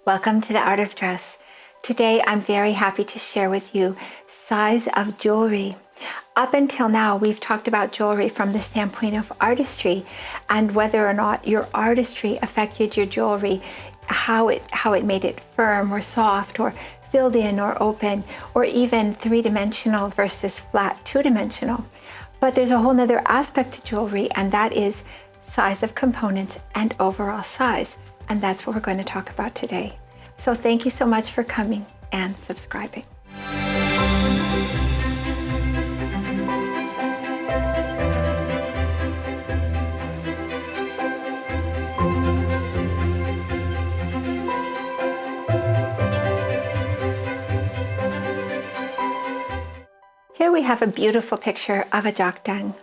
Welcome to the Art of Dress. Today I'm very happy to share with you size of jewelry. Up until now we've talked about jewelry from the standpoint of artistry and whether or not your artistry affected your jewelry, how it made it firm or soft or filled in or open or even three-dimensional versus flat two-dimensional. But there's a whole nother aspect to jewelry, and that is size of components and overall size. And that's what we're going to talk about today. So thank you so much for coming and subscribing. Here we have a beautiful picture of a jakdang.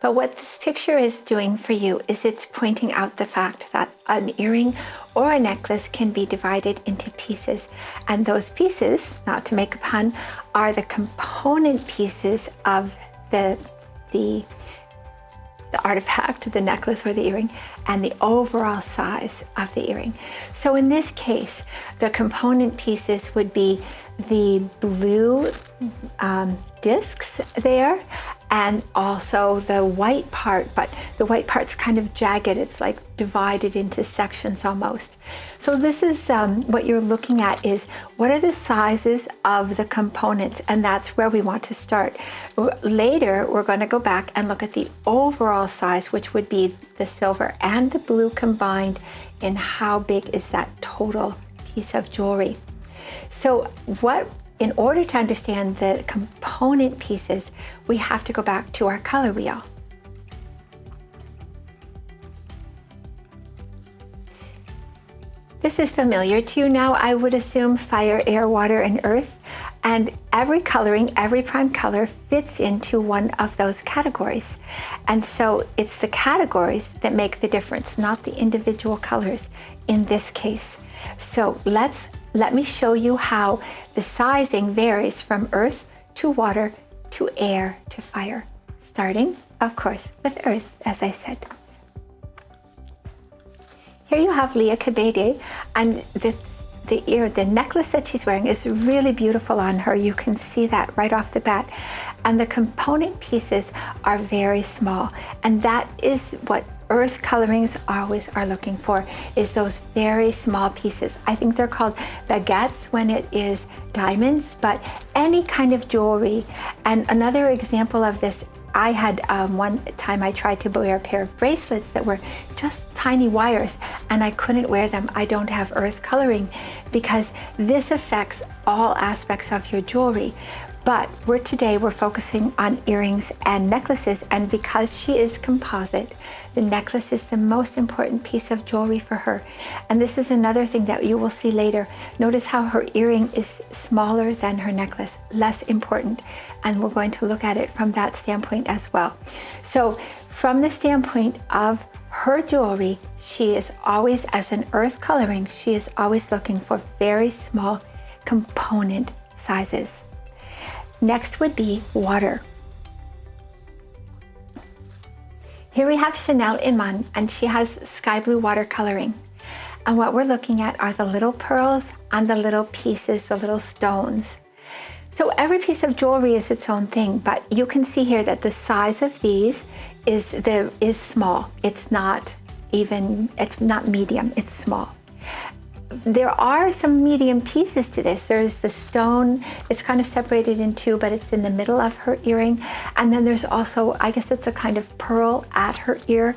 But what this picture is doing for you is it's pointing out the fact that an earring or a necklace can be divided into pieces. And those pieces, not to make a pun, are the component pieces of the artifact, the necklace or the earring, and the overall size of the earring. So in this case, the component pieces would be the blue discs there, and also the white part, but the white part's kind of jagged. It's like divided into sections almost. So this is what you're looking at is what are the sizes of the components, and that's where we want to start. Later, we're going to go back and look at the overall size, which would be the silver and the blue combined, and how big is that total piece of jewelry. So in order to understand the component pieces, we have to go back to our color wheel. This is familiar to you now, I would assume: fire, air, water, and earth. And every coloring, every prime color fits into one of those categories. And so it's the categories that make the difference, not the individual colors in this case. So let me show you how the sizing varies from earth to water to air to fire, starting, of course, with earth, as I said. Here you have Leah Kabede, and the necklace that she's wearing is really beautiful on her. You can see that right off the bat. And the component pieces are very small, and that is what earth colorings always are looking for, is those very small pieces. I think they're called baguettes when it is diamonds, but any kind of jewelry. And another example of this, I had one time I tried to wear a pair of bracelets that were just tiny wires, and I couldn't wear them. I don't have earth coloring because this affects all aspects of your jewelry. But today we're focusing on earrings and necklaces, and because she is composite, the necklace is the most important piece of jewelry for her. And this is another thing that you will see later. Notice how her earring is smaller than her necklace, less important. And we're going to look at it from that standpoint as well. So from the standpoint of her jewelry, she is always, as an earth coloring, she is always looking for very small component sizes. Next would be water. Here we have Chanel Iman, and she has sky blue water coloring. And what we're looking at are the little pearls and the little pieces, the little stones. So every piece of jewelry is its own thing, but you can see here that the size of these is small. It's not medium, it's small. There are some medium pieces to this. There's the stone, it's kind of separated in two, but it's in the middle of her earring. And then there's also, I guess it's a kind of pearl at her ear.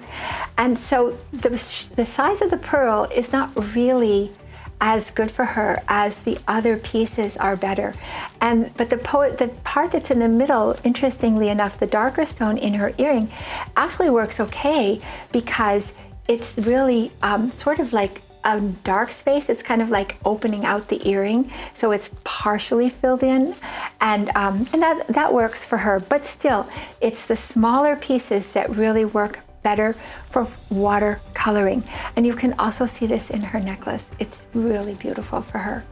And so the size of the pearl is not really as good for her as the other pieces are better. But the part that's in the middle, interestingly enough, the darker stone in her earring actually works okay because it's really sort of like a dark space. It's kind of like opening out the earring, so it's partially filled in, and that works for her. But still, it's the smaller pieces that really work better for water coloring. And you can also see this in her necklace. It's really beautiful for her.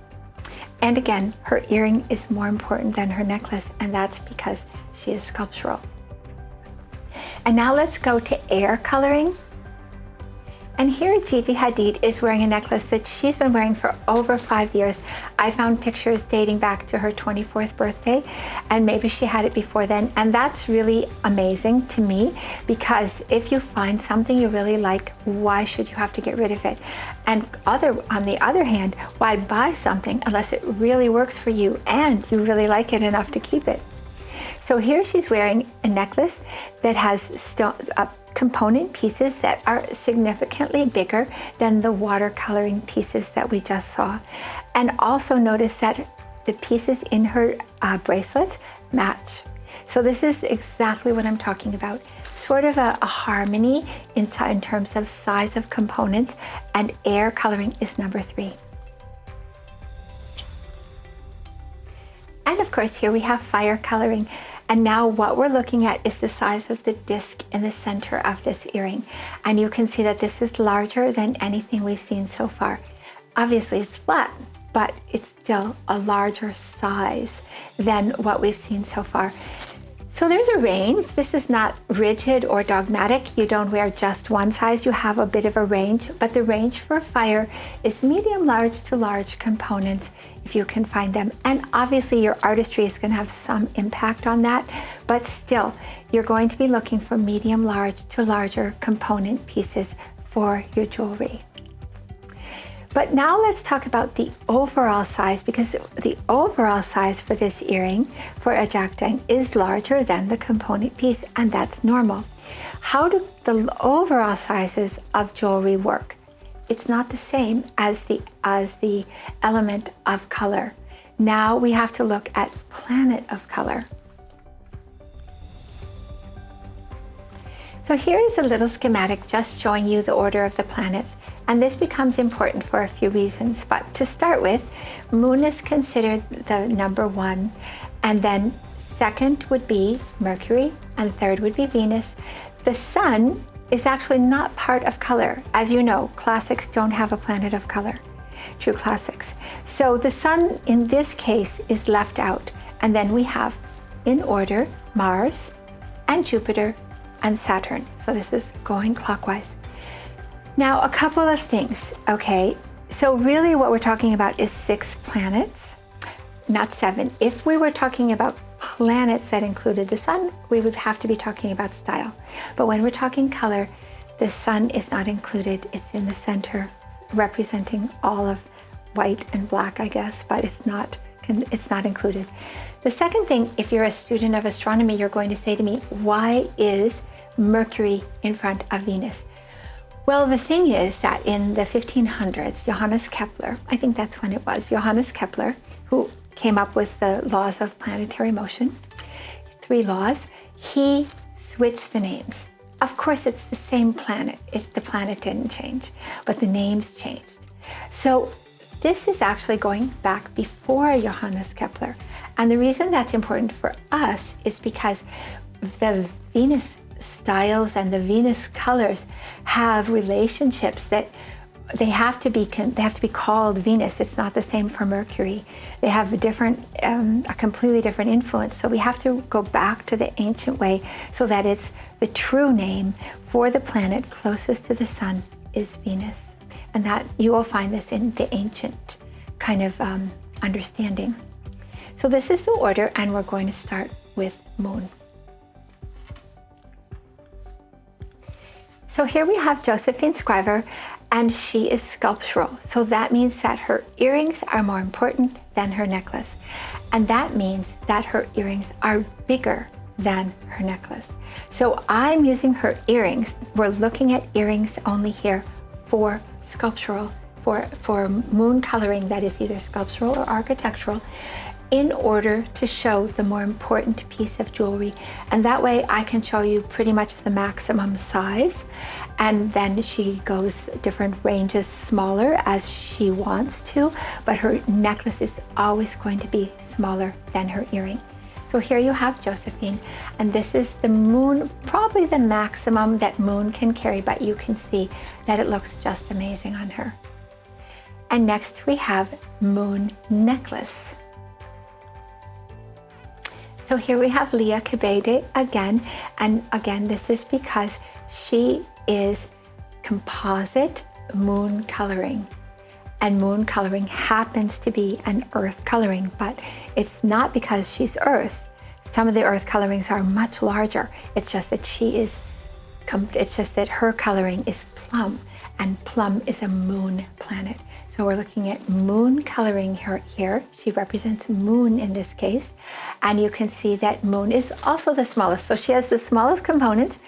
And again, her earring is more important than her necklace, and that's because she is sculptural. And now let's go to air coloring. And here Gigi Hadid is wearing a necklace that she's been wearing for over 5 years. I found pictures dating back to her 24th birthday, and maybe she had it before then. And that's really amazing to me, because if you find something you really like, why should you have to get rid of it? And on the other hand, why buy something unless it really works for you and you really like it enough to keep it? So here she's wearing a necklace that has component pieces that are significantly bigger than the watercoloring pieces that we just saw. And also notice that the pieces in her bracelets match. So this is exactly what I'm talking about. Sort of a harmony in terms of size of components, and air coloring is number 3. And of course here we have fire coloring. And now what we're looking at is the size of the disc in the center of this earring. And you can see that this is larger than anything we've seen so far. Obviously it's flat, but it's still a larger size than what we've seen so far. So there's a range. This is not rigid or dogmatic. You don't wear just one size. You have a bit of a range, but the range for fire is medium large to large components, if you can find them. And obviously your artistry is going to have some impact on that, but still you're going to be looking for medium large to larger component pieces for your jewelry. But now let's talk about the overall size, because the overall size for this earring for a jack-dang is larger than the component piece, and that's normal. How do the overall sizes of jewelry work? It's not the same as the element of color. Now we have to look at planet of color. So here is a little schematic just showing you the order of the planets, and this becomes important for a few reasons. But to start with, Moon is considered the number 1, and then second would be Mercury, and third would be Venus. The Sun is actually not part of color. As you know, classics don't have a planet of color, true classics. So the Sun in this case is left out, and then we have, in order, Mars and Jupiter and Saturn. So this is going clockwise. Now, a couple of things, okay? So really what we're talking about is 6 planets, not 7. If we were talking about planets that included the Sun, we would have to be talking about style. But when we're talking color, the Sun is not included. It's in the center, representing all of white and black, I guess, but it's not included. The second thing, if you're a student of astronomy, you're going to say to me, why is Mercury in front of Venus? Well, the thing is that in the 1500s, Johannes Kepler, I think that's when it was, Johannes Kepler, who came up with the laws of planetary motion, 3 laws, he switched the names. Of course, it's the same planet. The planet didn't change, but the names changed. So this is actually going back before Johannes Kepler. And the reason that's important for us is because the Venus styles and the Venus colors have relationships that they have to be called Venus. It's not the same for Mercury. They have a completely different influence. So we have to go back to the ancient way so that it's the true name for the planet closest to the Sun is Venus. And that you will find this in the ancient kind of understanding. So this is the order, and we're going to start with Moon. So here we have Josephine Scriver, and she is sculptural. So that means that her earrings are more important than her necklace. And that means that her earrings are bigger than her necklace. So I'm using her earrings. We're looking at earrings only here for sculptural, for moon coloring that is either sculptural or architectural, in order to show the more important piece of jewelry. And that way I can show you pretty much the maximum size. And then she goes different ranges smaller as she wants to, but her necklace is always going to be smaller than her earring. So here you have Josephine, and this is the moon, probably the maximum that Moon can carry, but you can see that it looks just amazing on her. And next we have Moon necklace. So here we have Leah Kebede again, and again this is because she is composite moon coloring. And moon coloring happens to be an earth coloring, but it's not because she's earth. Some of the earth colorings are much larger. It's just that her coloring is plum, and plum is a moon planet. So we're looking at moon coloring here. She represents moon in this case. And you can see that moon is also the smallest. So she has the smallest components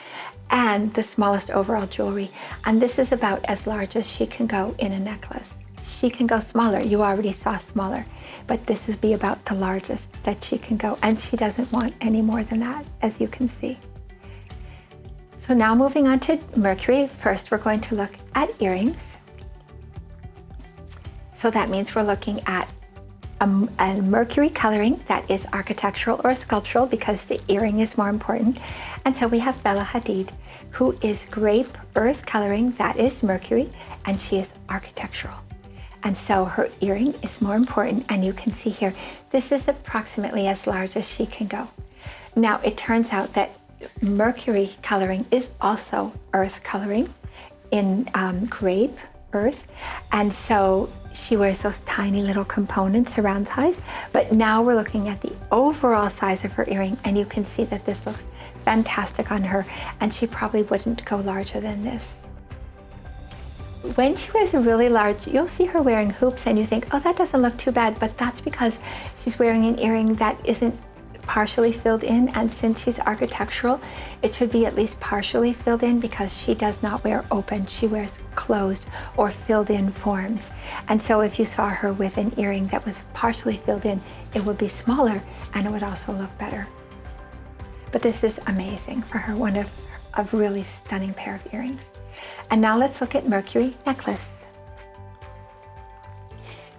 and the smallest overall jewelry. And this is about as large as she can go in a necklace. She can go smaller. You already saw smaller, but this would be about the largest that she can go. And she doesn't want any more than that, as you can see. So now moving on to Mercury. First, we're going to look at earrings. So that means we're looking at a Mercury coloring that is architectural or sculptural, because the earring is more important. And so we have Bella Hadid, who is grape earth coloring, that is Mercury, and she is architectural. And so her earring is more important, and you can see here, this is approximately as large as she can go. Now, it turns out that Mercury coloring is also earth coloring in grape earth, and so she wears those tiny little components around size. But now we're looking at the overall size of her earring, and you can see that this looks fantastic on her, and she probably wouldn't go larger than this. When she wears a really large, you'll see her wearing hoops and you think, oh, that doesn't look too bad, but that's because she's wearing an earring that isn't partially filled in, and since she's architectural, it should be at least partially filled in, because she does not wear open, she wears closed or filled in forms. And so if you saw her with an earring that was partially filled in, it would be smaller and it would also look better. But this is amazing for her, one of a really stunning pair of earrings. And now let's look at Mercury necklace.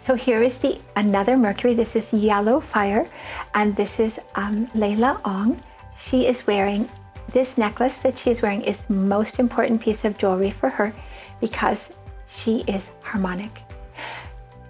So here is another Mercury. This is Yellow Fire, and this is Layla Ong. She is wearing this necklace that she is wearing is the most important piece of jewelry for her, because she is harmonic.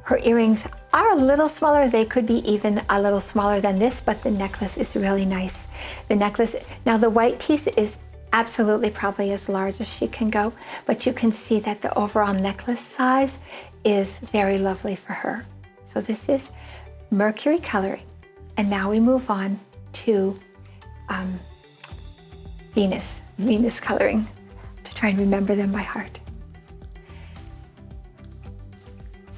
Her earrings are a little smaller. They could be even a little smaller than this, but the necklace is really nice. The necklace, now the white piece is absolutely probably as large as she can go, but you can see that the overall necklace size is very lovely for her. So this is Mercury coloring. And now we move on to Venus coloring, to try and remember them by heart.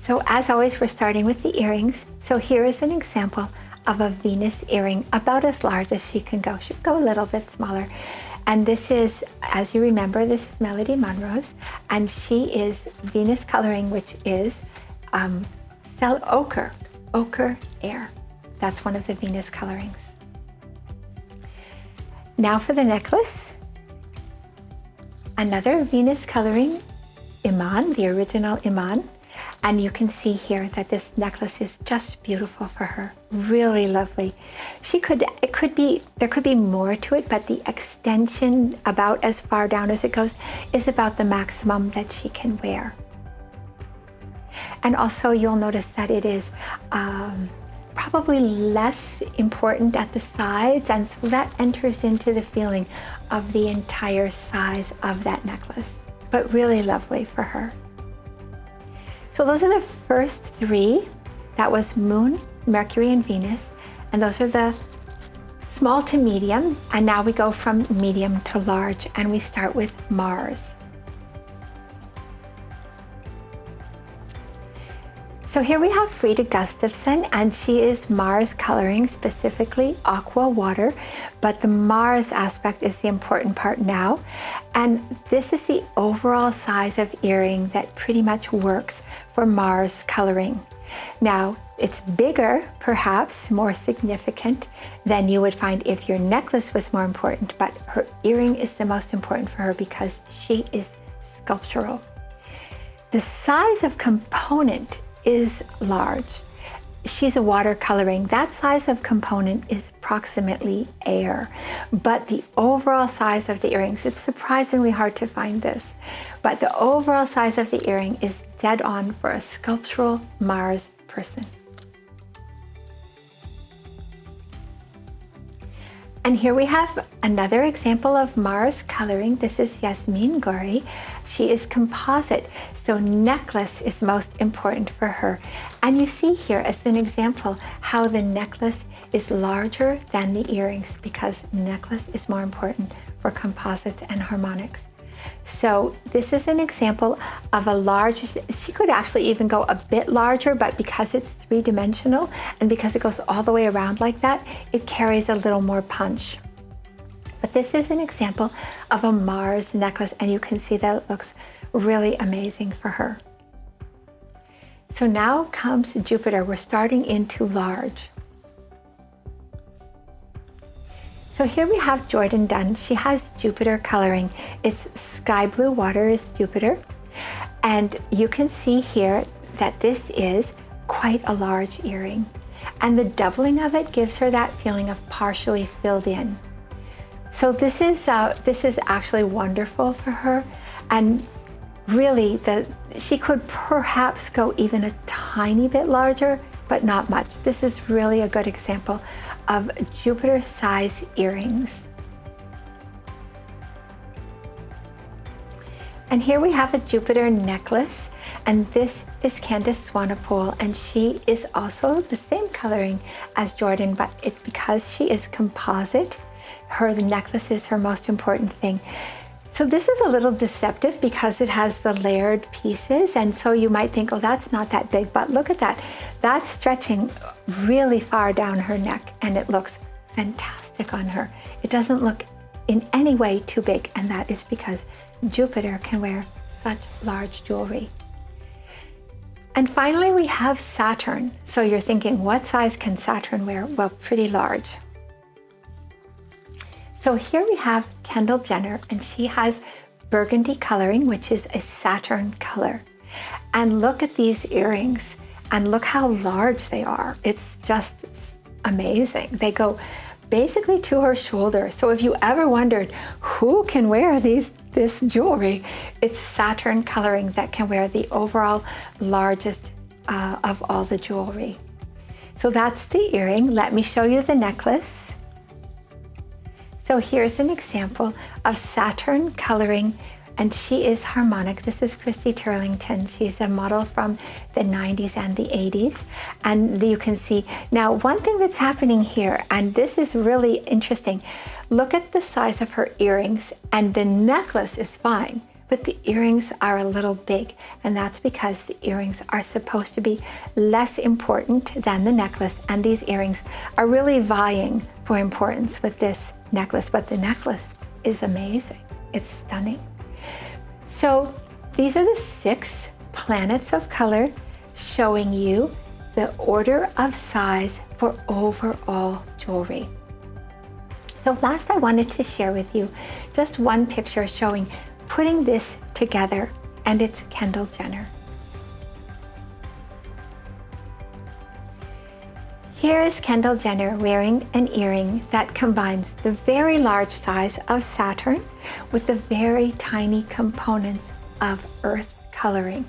So as always, we're starting with the earrings. So here is an example of a Venus earring about as large as she can go. She can go a little bit smaller. And this is, as you remember, this is Melody Monroe's, and she is Venus coloring, which is ochre air. That's one of the Venus colorings. Now for the necklace, another Venus coloring, Iman, the original Iman. And you can see here that this necklace is just beautiful for her, really lovely. There could be more to it, but the extension about as far down as it goes is about the maximum that she can wear. And also you'll notice that it is probably less important at the sides, and so that enters into the feeling of the entire size of that necklace, but really lovely for her. So those are the first three. That was Moon, Mercury, and Venus. And those are the small to medium. And now we go from medium to large, and we start with Mars. So here we have Frida Gustafsson, and she is Mars coloring, specifically aqua water, but the Mars aspect is the important part now. And this is the overall size of earring that pretty much works for Mars coloring. Now, it's bigger, perhaps more significant than you would find if your necklace was more important, but her earring is the most important for her because she is sculptural. The size of component is large. She's a water coloring. That size of component is approximately air, but the overall size of the earrings, it's surprisingly hard to find this, but the overall size of the earring is dead on for a sculptural Mars person. And here we have another example of Mars coloring. This is Yasmin Gori. She is composite, so necklace is most important for her. And you see here as an example how the necklace is larger than the earrings because necklace is more important for composites and harmonics. So this is an example of a large, she could actually even go a bit larger, but because it's three-dimensional and because it goes all the way around like that, it carries a little more punch. But this is an example of a Mars necklace, and you can see that it looks really amazing for her. So now comes Jupiter. We're starting into large. So here we have Jordan Dunn. She has Jupiter coloring. It's sky blue water is Jupiter. And you can see here that this is quite a large earring. And the doubling of it gives her that feeling of partially filled in. So this is actually wonderful for her. And really, she could perhaps go even a tiny bit larger, but not much. This is really a good example of Jupiter size earrings. And here we have a Jupiter necklace, and this is Candace Swanepoel, and she is also the same coloring as Jordan, but it's because she is composite. The necklace is her most important thing. So this is a little deceptive because it has the layered pieces, and so you might think, oh, that's not that big, but look at that. That's stretching really far down her neck, and it looks fantastic on her. It doesn't look in any way too big, and that is because Jupiter can wear such large jewelry. And finally, we have Saturn. So you're thinking, what size can Saturn wear? Well, pretty large. So here we have Kendall Jenner, and she has burgundy coloring, which is a Saturn color. And look at these earrings, and look how large they are. It's just amazing. They go basically to her shoulder. So if you ever wondered who can wear this jewelry, it's Saturn coloring that can wear the overall largest of all the jewelry. So that's the earring. Let me show you the necklace. So here's an example of Saturn coloring, and she is harmonic. This is Christy Turlington. She's a model from the 90s and the 80s. And you can see, now one thing that's happening here, and this is really interesting, look at the size of her earrings, and the necklace is fine, but the earrings are a little big, and that's because the earrings are supposed to be less important than the necklace, and these earrings are really vying for importance with this necklace, but the necklace is amazing. It's stunning. So these are the 6 planets of color showing you the order of size for overall jewelry. So last I wanted to share with you just one picture showing putting this together, and it's Kendall Jenner. Here is Kendall Jenner wearing an earring that combines the very large size of Saturn with the very tiny components of Earth coloring.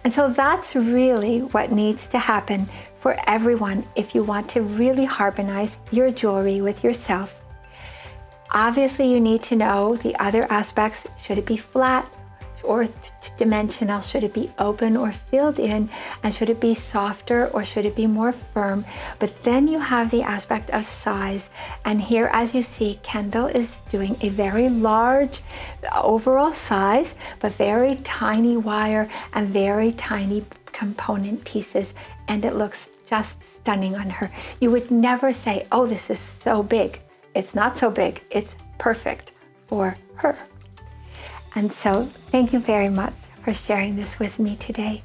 And so that's really what needs to happen for everyone if you want to really harmonize your jewelry with yourself. Obviously, you need to know the other aspects. Should it be flat or dimensional? Should it be open or filled in? And should it be softer or should it be more firm? But then you have the aspect of size. And here, as you see, Kendall is doing a very large overall size, but very tiny wire and very tiny component pieces. And it looks just stunning on her. You would never say, oh, this is so big. It's not so big. It's perfect for her. And so thank you very much for sharing this with me today.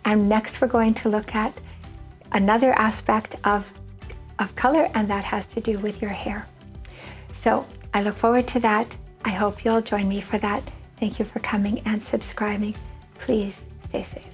And next we're going to look at another aspect of color, and that has to do with your hair. So I look forward to that. I hope you'll join me for that. Thank you for coming and subscribing. Please stay safe.